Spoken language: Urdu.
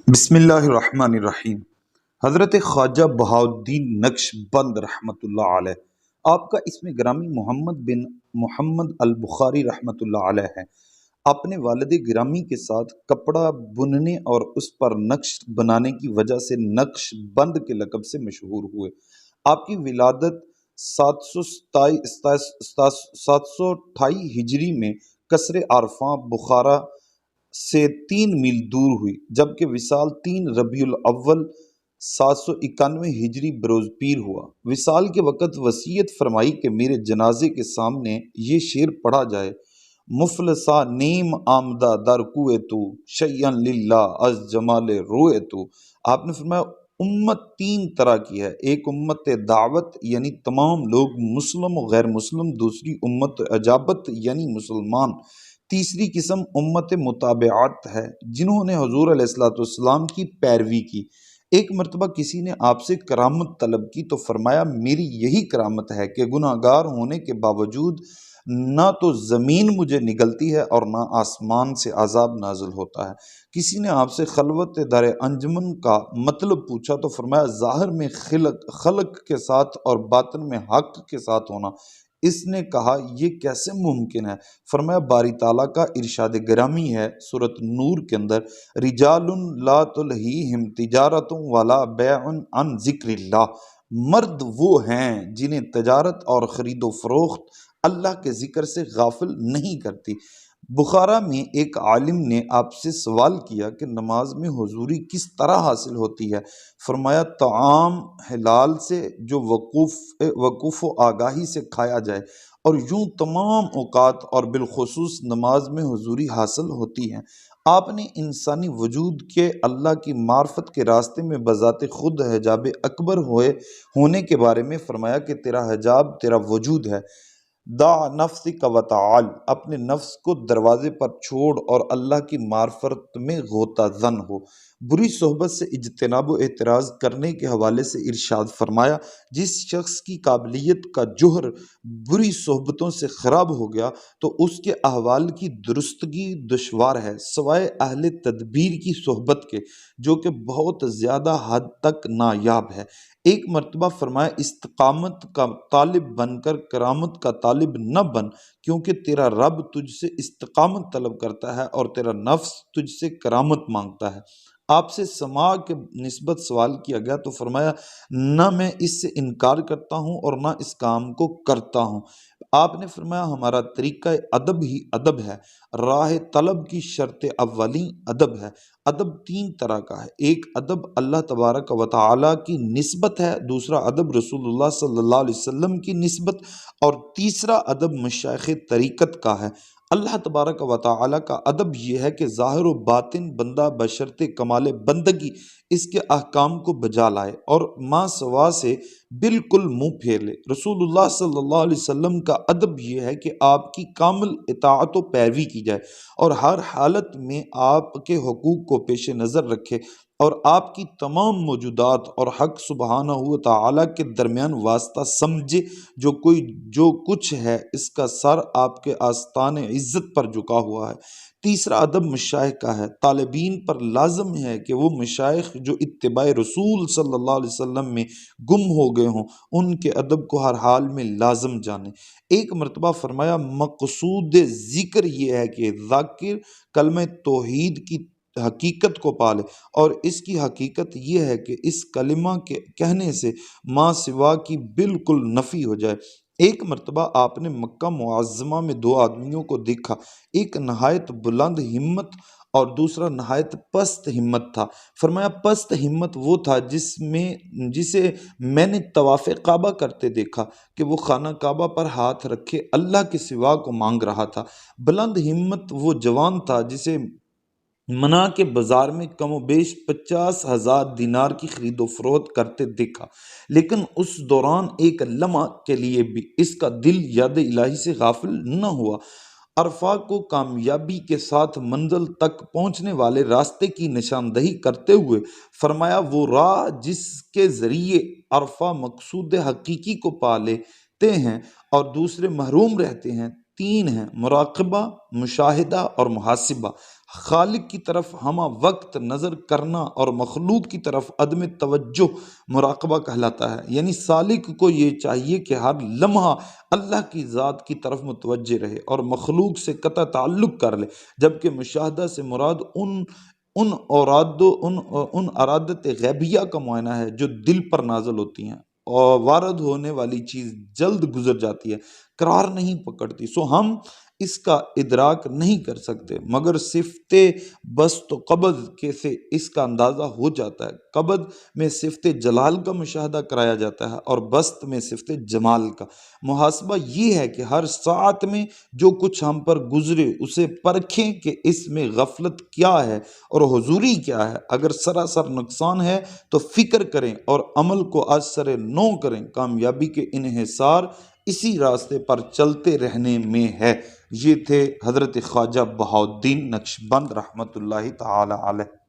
بسم اللہ الرحمن الرحیم۔ حضرت خواجہ بہاؤالدین نقش بند رحمۃ اللہ علیہ، آپ کا اسم گرامی محمد بن محمد البخاری رحمۃ اللہ علیہ ہے۔ اپنے والد گرامی کے ساتھ کپڑا بننے اور اس پر نقش بنانے کی وجہ سے نقش بند کے لقب سے مشہور ہوئے۔ آپ کی ولادت 728 ہجری میں قصر عرفاں بخارا سے 3 میل دور ہوئی، جبکہ وصال 3 ربیع الاول 791 ہجری بروز پیر ہوا۔ وصال کے وقت وصیت فرمائی کہ میرے جنازے کے سامنے یہ شعر پڑھا جائے: مفلسا نیم آمدہ در کوئے تو، شیئن للہ از جمال روئے تو۔ آپ نے فرمایا امت 3 طرح کی ہے، ایک امت دعوت یعنی تمام لوگ مسلم و غیر مسلم، دوسری امت اجابت یعنی مسلمان، تیسری قسم امت متابعات ہے جنہوں نے حضور علیہ السلام کی پیروی کی۔ ایک مرتبہ کسی نے آپ سے کرامت طلب کی تو فرمایا میری یہی کرامت ہے کہ گناہگار ہونے کے باوجود نہ تو زمین مجھے نگلتی ہے اور نہ آسمان سے عذاب نازل ہوتا ہے۔ کسی نے آپ سے خلوت در انجمن کا مطلب پوچھا تو فرمایا ظاہر میں خلق کے ساتھ اور باطن میں حق کے ساتھ ہونا۔ اس نے کہا یہ کیسے ممکن ہے؟ فرمایا باری تعالیٰ کا ارشاد گرامی ہے سورۃ نور کے اندر: رجال لا تلہیہم تجارت ولا بیع عن ذکر اللہ۔ مرد وہ ہیں جنہیں تجارت اور خرید و فروخت اللہ کے ذکر سے غافل نہیں کرتی۔ بخارا میں ایک عالم نے آپ سے سوال کیا کہ نماز میں حضوری کس طرح حاصل ہوتی ہے؟ فرمایا طعام حلال سے جو وقوف و آگاہی سے کھایا جائے، اور یوں تمام اوقات اور بالخصوص نماز میں حضوری حاصل ہوتی ہے۔ آپ نے انسانی وجود کے اللہ کی معرفت کے راستے میں بذات خود حجاب اکبر ہونے کے بارے میں فرمایا کہ تیرا حجاب تیرا وجود ہے۔ دع نفسک وتعال، اپنے نفس کو دروازے پر چھوڑ اور اللہ کی معرفت میں غوطہ زن ہو۔ بری صحبت سے اجتناب و اعتراض کرنے کے حوالے سے ارشاد فرمایا جس شخص کی قابلیت کا جوہر بری صحبتوں سے خراب ہو گیا تو اس کے احوال کی درستگی دشوار ہے، سوائے اہل تدبیر کی صحبت کے، جو کہ بہت زیادہ حد تک نایاب ہے۔ ایک مرتبہ فرمایا استقامت کا طالب بن کر کرامت کا طالب نہ بن، کیونکہ تیرا رب تجھ سے استقامت طلب کرتا ہے اور تیرا نفس تجھ سے کرامت مانگتا ہے۔ آپ سے سماع کے نسبت سوال کیا گیا تو فرمایا نہ میں اس سے انکار کرتا ہوں اور نہ اس کام کو کرتا ہوں۔ آپ نے فرمایا ہمارا طریقہ ادب ہی ادب ہے، راہ طلب کی شرط اولین ادب ہے۔ ادب 3 طرح کا ہے، ایک ادب اللہ تبارک و تعالیٰ کی نسبت ہے، دوسرا ادب رسول اللہ صلی اللہ علیہ وسلم کی نسبت، اور تیسرا ادب مشائخ طریقت کا ہے۔ اللہ تبارک و تعالیٰ کا ادب یہ ہے کہ ظاہر و باطن بندہ بشرط کمال بندگی اس کے احکام کو بجا لائے اور ما سوا سے بالکل منہ پھیر لے۔ رسول اللہ صلی اللہ علیہ وسلم کا ادب یہ ہے کہ آپ کی کامل اطاعت و پیروی کی جائے اور ہر حالت میں آپ کے حقوق کو پیش نظر رکھے اور آپ کی تمام موجودات اور حق سبحانہ و تعالیٰ کے درمیان واسطہ سمجھے۔ جو کچھ ہے اس کا سر آپ کے آستان عزت پر جھکا ہوا ہے۔ تیسرا ادب مشائخ کا ہے، طالبین پر لازم ہے کہ وہ مشائخ جو اتباع رسول صلی اللہ علیہ وسلم میں گم ہو گئے ہوں ان کے ادب کو ہر حال میں لازم جانیں۔ ایک مرتبہ فرمایا مقصود ذکر یہ ہے کہ ذاکر کلمہ توحید کی حقیقت کو پالے، اور اس کی حقیقت یہ ہے کہ اس کلمہ کے کہنے سے ما سوا کی بالکل نفی ہو جائے۔ ایک مرتبہ آپ نے مکہ معظمہ میں 2 آدمیوں کو دیکھا، ایک نہایت بلند ہمت اور دوسرا نہایت پست ہمت تھا۔ فرمایا پست ہمت وہ تھا جسے میں نے طواف کعبہ کرتے دیکھا کہ وہ خانہ کعبہ پر ہاتھ رکھے اللہ کے سوا کو مانگ رہا تھا۔ بلند ہمت وہ جوان تھا جسے منا کے بازار میں کم و بیش 50,000 دینار کی خرید و فروخت کرتے دیکھا، لیکن اس دوران ایک لمحہ کے لیے بھی اس کا دل یاد الہی سے غافل نہ ہوا۔ عرفہ کو کامیابی کے ساتھ منزل تک پہنچنے والے راستے کی نشاندہی کرتے ہوئے فرمایا وہ راہ جس کے ذریعے عرفہ مقصود حقیقی کو پا لیتے ہیں اور دوسرے محروم رہتے ہیں، تین ہیں: مراقبہ، مشاہدہ اور محاسبہ۔ خالق کی طرف ہمہ وقت نظر کرنا اور مخلوق کی طرف عدم توجہ مراقبہ کہلاتا ہے۔ یعنی سالک کو یہ چاہیے کہ ہر لمحہ اللہ کی ذات کی طرف متوجہ رہے اور مخلوق سے قطع تعلق کر لے، جبکہ مشاہدہ سے مراد ان ارادت غیبیہ کا معائنہ ہے جو دل پر نازل ہوتی ہیں اور وارد ہونے والی چیز جلد گزر جاتی ہے، قرار نہیں پکڑتی، سو ہم اس کا ادراک نہیں کر سکتے، مگر صفت بسط و قبض کے سے اس کا اندازہ ہو جاتا ہے۔ قبض میں صفت جلال کا مشاہدہ کرایا جاتا ہے اور بسط میں صفت جمال کا۔ محاسبہ یہ ہے کہ ہر ساعت میں جو کچھ ہم پر گزرے اسے پرکھیں کہ اس میں غفلت کیا ہے اور حضوری کیا ہے۔ اگر سراسر نقصان ہے تو فکر کریں اور عمل کو از سر نو کریں۔ کامیابی کے انحصار اسی راستے پر چلتے رہنے میں ہے۔ یہ تھے حضرت خواجہ بہاؤالدین نقشبند رحمۃ اللہ تعالی علیہ۔